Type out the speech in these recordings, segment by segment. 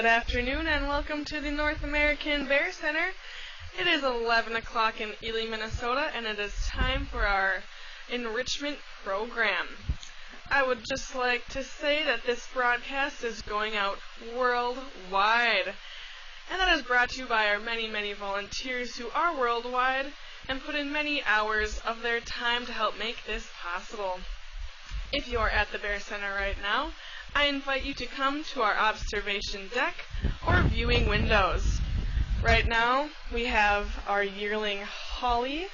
afternoon and welcome to the North American Bear Center. It is 11 o'clock in Ely, Minnesota, and it is time for our enrichment program. I would just like to say that this broadcast is going out worldwide, and that is brought to you by our many volunteers who are worldwide and put in many hours of their time to help make this possible. If you are at the Bear Center right now, I invite you to come to our observation deck or viewing windows. Right now, we have our yearling Holly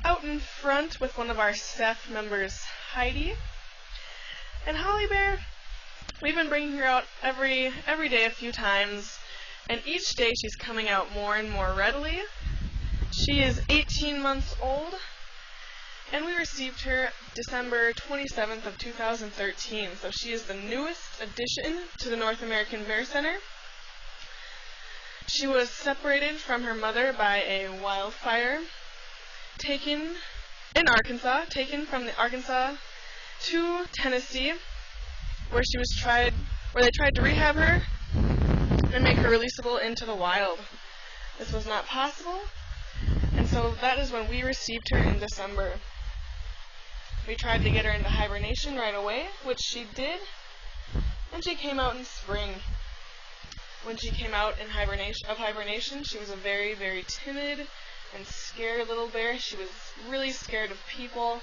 out in front with one of our staff members, Heidi. And Holly Bear, we've been bringing her out every day a few times, and each day she's coming out more and more readily. She is 18 months old, and we received her December 27th of 2013, so she is the newest addition to the North American Bear Center. She was separated from her mother by a wildfire taken from the Arkansas to Tennessee, where they tried to rehab her and make her releasable into the wild. This was not possible, and so that is when we received her in December. We tried to get her into hibernation right away, which she did, and she came out in spring. When she came out in hibernation, she was a very timid and scared little bear. She was really scared of people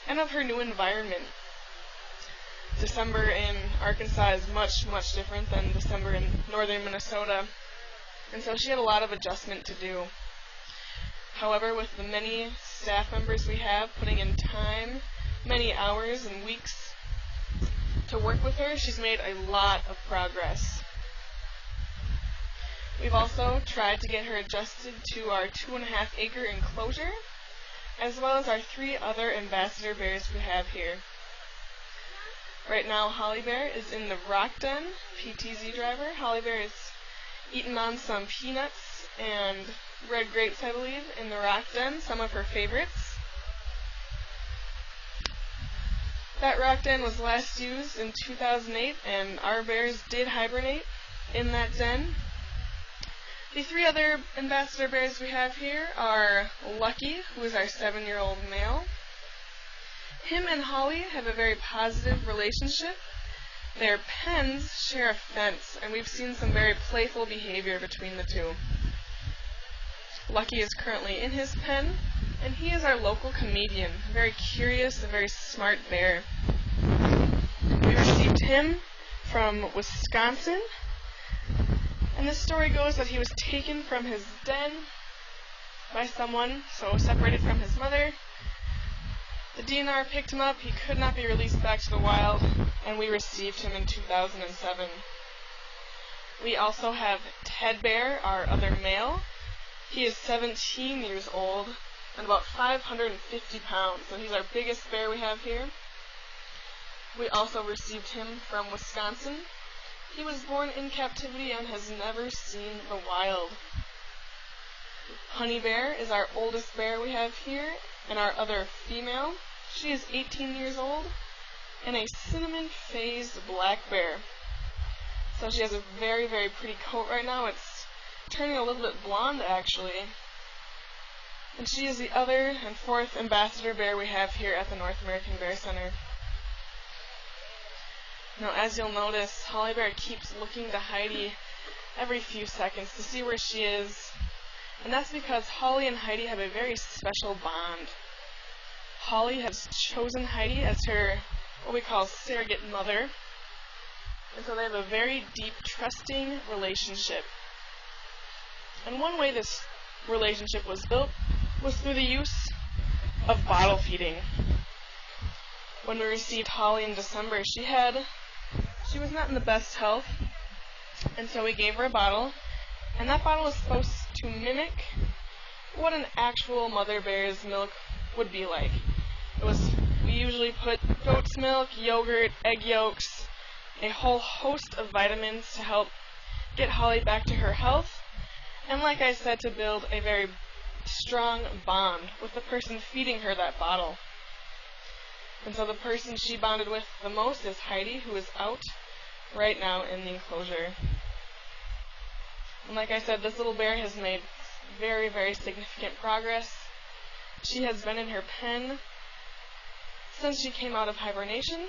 and of her new environment. December in Arkansas is much different than December in northern Minnesota, and so she had a lot of adjustment to do. However, with the many staff members we have putting in time, many hours and weeks to work with her, she's made a lot of progress. We've also tried to get her adjusted to our 2.5-acre enclosure, as well as our 3 other ambassador bears we have here. Right now, Holly Bear is in the rock den, PTZ driver. Holly Bear is eating on some peanuts and red grapes, I believe, in the rock den, some of her favorites. That rock den was last used in 2008, and our bears did hibernate in that den. The 3 other ambassador bears we have here are Lucky, who is our 7-year-old male. Him and Holly have a very positive relationship. Their pens share a fence, and we've seen some very playful behavior between the two. Lucky is currently in his pen, and he is our local comedian, very curious and very smart bear. We received him from Wisconsin, and this story goes that he was taken from his den by someone, so separated from his mother. The DNR picked him up, he could not be released back to the wild, and we received him in 2007. We also have Ted Bear, our other male. He is 17 years old and about 550 pounds, so he's our biggest bear we have here. We also received him from Wisconsin. He was born in captivity and has never seen the wild. Honey Bear is our oldest bear we have here, and our other female. She is 18 years old and a cinnamon-phased black bear. So she has a very pretty coat right now. It's turning a little bit blonde, actually. And she is the other and 4th ambassador bear we have here at the North American Bear Center. Now, as you'll notice, Holly Bear keeps looking to Heidi every few seconds to see where she is. And that's because Holly and Heidi have a very special bond. Holly has chosen Heidi as her, what we call, surrogate mother. And so they have a very deep, trusting relationship. And one way this relationship was built was through the use of bottle feeding. When we received Holly in December, she was not in the best health, and so we gave her a bottle, and that bottle was supposed to mimic what an actual mother bear's milk would be like. We usually put goat's milk, yogurt, egg yolks, a whole host of vitamins to help get Holly back to her health, and like I said, to build a very strong bond with the person feeding her that bottle. And so the person she bonded with the most is Heidi, who is out right now in the enclosure. And like I said, this little bear has made very, very significant progress. She has been in her pen since she came out of hibernation.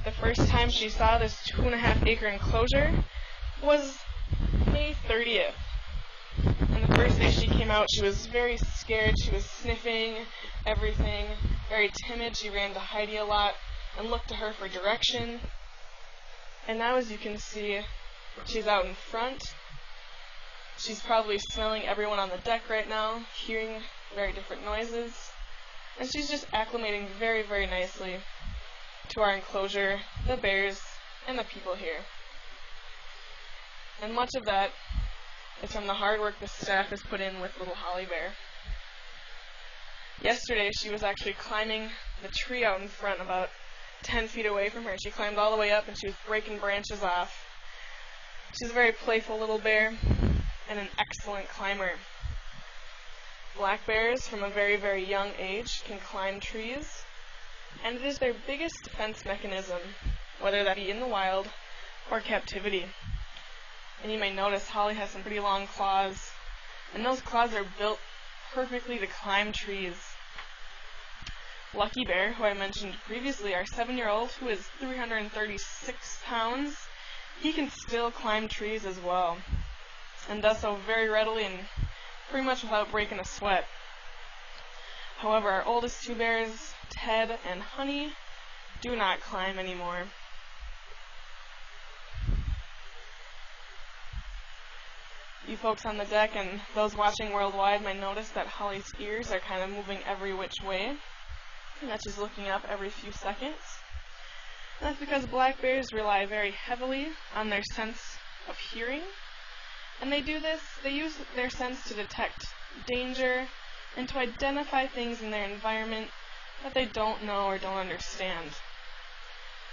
The first time she saw this 2.5-acre enclosure was May 30th. And the first day she came out, she was very scared. She was sniffing everything, very timid. She ran to Heidi a lot and looked to her for direction. And now, as you can see, she's out in front. She's probably smelling everyone on the deck right now, hearing very different noises. And she's just acclimating very, very nicely to our enclosure, the bears, and the people here. And much of that is from the hard work the staff has put in with little Holly Bear. Yesterday, she was actually climbing the tree out in front about 10 feet away from her. She climbed all the way up and she was breaking branches off. She's a very playful little bear and an excellent climber. Black bears from a very, very young age can climb trees, and it is their biggest defense mechanism, whether that be in the wild or captivity. And you may notice Holly has some pretty long claws, and those claws are built perfectly to climb trees. Lucky Bear, who I mentioned previously, our 7-year-old, who is 336 pounds, he can still climb trees as well, and does so very readily and pretty much without breaking a sweat. However, our oldest 2 bears, Ted and Honey, do not climb anymore. You folks on the deck and those watching worldwide might notice that Holly's ears are kind of moving every which way, and that she's looking up every few seconds. And that's because black bears rely very heavily on their sense of hearing. And they use their sense to detect danger and to identify things in their environment that they don't know or don't understand.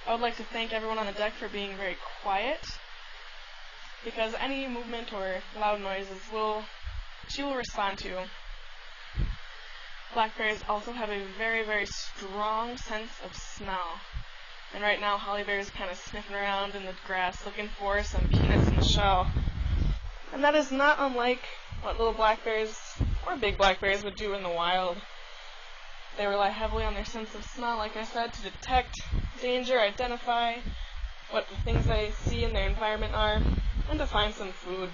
I would like to thank everyone on the deck for being very quiet, because any movement or loud noises she will respond to. Black bears also have a very, very strong sense of smell. And right now, Holly Bear is kind of sniffing around in the grass looking for some peanuts in the shell. And that is not unlike what little black bears or big black bears would do in the wild. They rely heavily on their sense of smell, like I said, to detect danger, identify what the things they see in their environment are, and to find some food.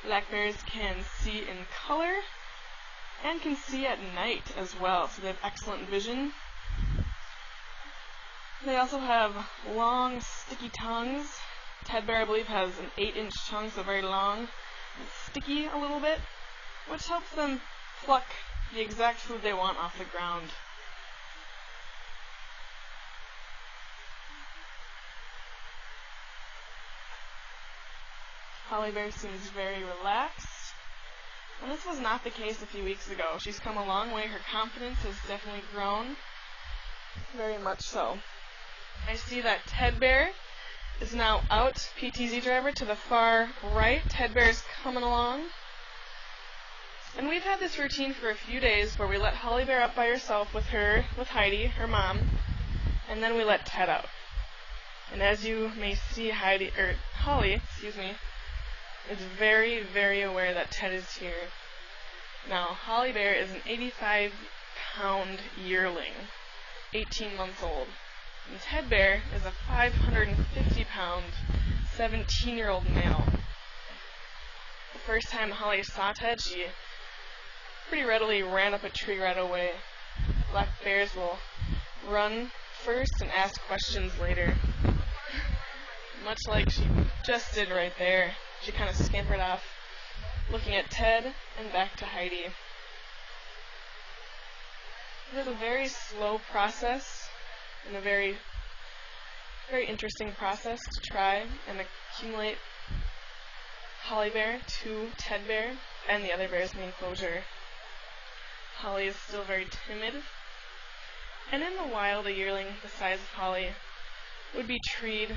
Black bears can see in color and can see at night as well, so they have excellent vision. They also have long, sticky tongues. Ted Bear, I believe, has an 8-inch tongue, so very long and sticky a little bit, which helps them pluck the exact food they want off the ground. Holly Bear seems very relaxed, and this was not the case a few weeks ago. She's come a long way. Her confidence has definitely grown, very much so. I see that Ted Bear is now out, PTZ driver, to the far right. Ted Bear is coming along. And we've had this routine for a few days where we let Holly Bear up by herself with Heidi, her mom, and then we let Ted out. And as you may see, Holly is very, very aware that Ted is here. Now, Holly Bear is an 85-pound yearling, 18 months old. And Ted Bear is a 550-pound, 17-year-old male. The first time Holly saw Ted, she pretty readily ran up a tree right away. Black bears will run first and ask questions later. Much like she just did right there. She kind of scampered off, looking at Ted and back to Heidi. It is a very slow process and a very, very interesting process to try and accumulate Holly Bear to Ted Bear and the other bears in the enclosure. Holly is still very timid, and in the wild, a yearling the size of Holly would be treed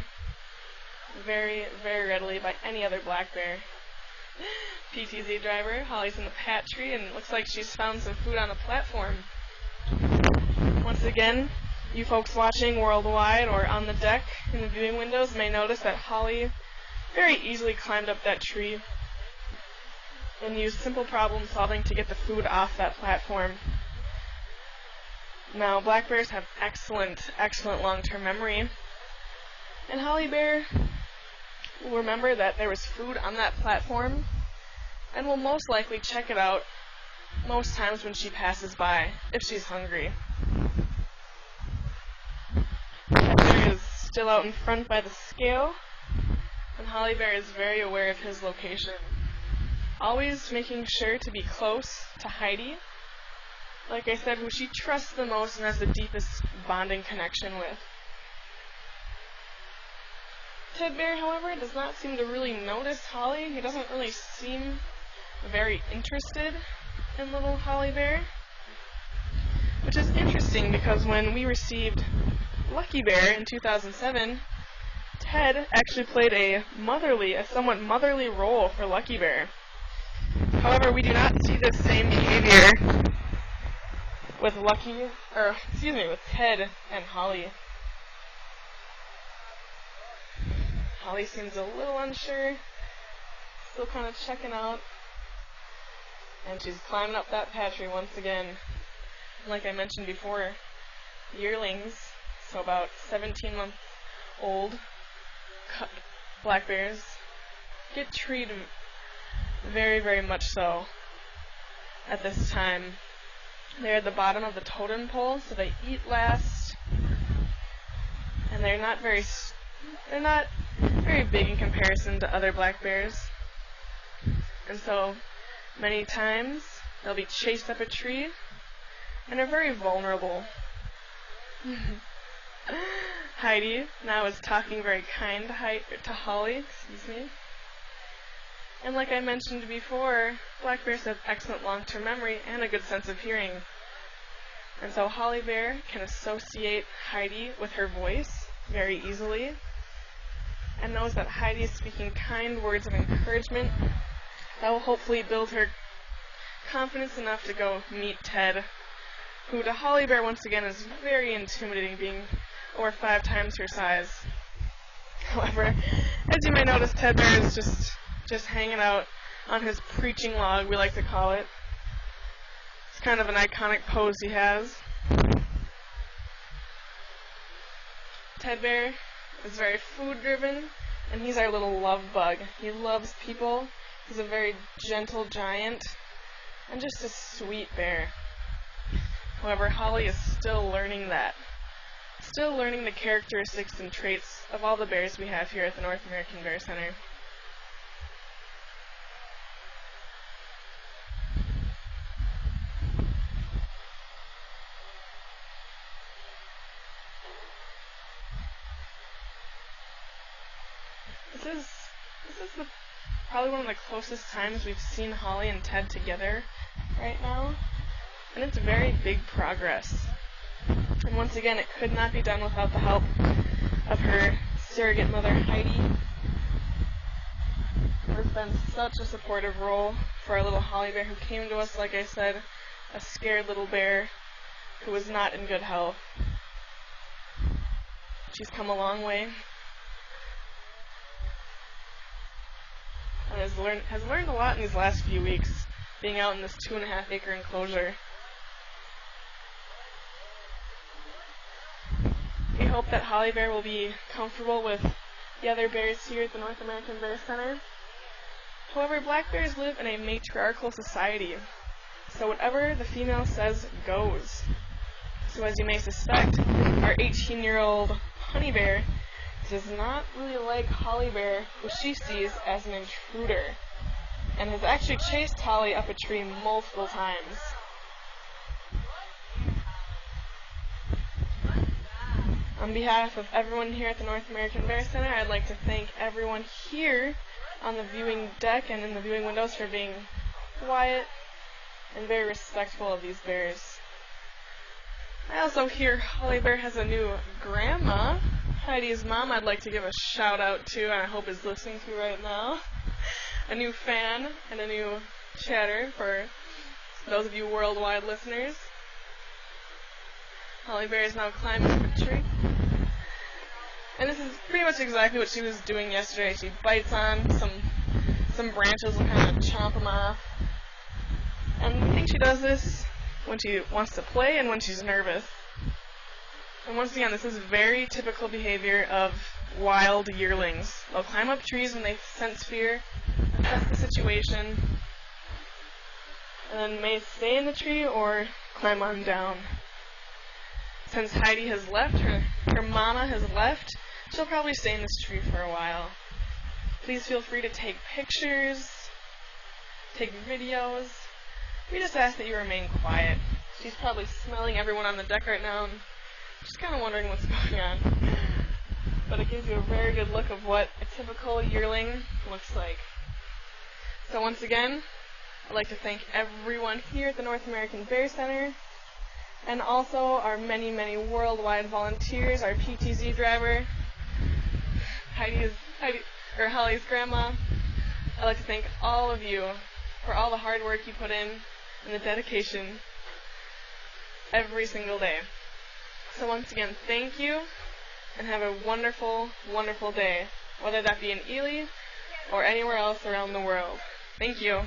very, very readily by any other black bear. PTZ driver, Holly's in the pat tree, and it looks like she's found some food on the platform. Once again, you folks watching worldwide or on the deck in the viewing windows may notice that Holly very easily climbed up that tree and used simple problem solving to get the food off that platform. Now, black bears have excellent long-term memory, and Holly Bear will remember that there was food on that platform and will most likely check it out most times when she passes by, if she's hungry. Ted Bear is still out in front by the scale, and Holly Bear is very aware of his location, always making sure to be close to Heidi, like I said, who she trusts the most and has the deepest bonding connection with. Ted Bear, however, does not seem to really notice Holly. He doesn't really seem very interested in little Holly Bear, which is interesting because when we received Lucky Bear in 2007, Ted actually played a somewhat motherly role for Lucky Bear. However, we do not see the same behavior with with Ted and Holly. Holly seems a little unsure, still kind of checking out, and she's climbing up that patch once again. Like I mentioned before, yearlings, so about 17-month-old black bears, get treated very, very much so at this time. They're at the bottom of the totem pole, so they eat last, and they're not very big in comparison to other black bears. And so many times they'll be chased up a tree and are very vulnerable. Heidi now is talking very kind to Holly, And like I mentioned before, black bears have excellent long-term memory and a good sense of hearing. And so Holly Bear can associate Heidi with her voice very easily, and knows that Heidi is speaking kind words of encouragement that will hopefully build her confidence enough to go meet Ted, who to Holly Bear once again is very intimidating, being over 5 times her size. However, as you may notice, Ted Bear is just hanging out on his preaching log, we like to call it. It's kind of an iconic pose he has. Ted Bear is very food-driven, and he's our little love bug. He loves people. He's a very gentle giant, and just a sweet bear. However, Holly is still learning that. Still learning the characteristics and traits of all the bears we have here at the North American Bear Center. This is probably one of the closest times we've seen Holly and Ted together right now, and it's very big progress. And once again, it could not be done without the help of her surrogate mother, Heidi, who has been such a supportive role for our little Holly Bear, who came to us, like I said, a scared little bear who was not in good health. She's come a long way, and has learned a lot in these last few weeks, being out in this 2.5-acre enclosure. We hope that Holly Bear will be comfortable with the other bears here at the North American Bear Center. However, black bears live in a matriarchal society, so whatever the female says goes. So as you may suspect, our 18-year-old honey bear does not really like Holly Bear, who she sees as an intruder, and has actually chased Holly up a tree multiple times. On behalf of everyone here at the North American Bear Center, I'd like to thank everyone here on the viewing deck and in the viewing windows for being quiet and very respectful of these bears. I also hear Holly Bear has a new grandma. Heidi's mom I'd like to give a shout out to, and I hope is listening to right now. A new fan and a new chatter for those of you worldwide listeners. Holly Bear is now climbing the tree. And this is pretty much exactly what she was doing yesterday. She bites on some branches and kind of chomp them off. And I think she does this when she wants to play and when she's nervous. And once again, this is very typical behavior of wild yearlings. They'll climb up trees when they sense fear, assess the situation, and then may stay in the tree or climb on down. Since Heidi has left, her mama has left, she'll probably stay in this tree for a while. Please feel free to take pictures, take videos. We just ask that you remain quiet. She's probably smelling everyone on the deck right now and just kind of wondering what's going on. But it gives you a very good look of what a typical yearling looks like. So once again, I'd like to thank everyone here at the North American Bear Center, and also our many, many worldwide volunteers, our PTZ driver, Holly's grandma. I'd like to thank all of you for all the hard work you put in and the dedication every single day. So once again, thank you, and have a wonderful, wonderful day, whether that be in Ely or anywhere else around the world. Thank you.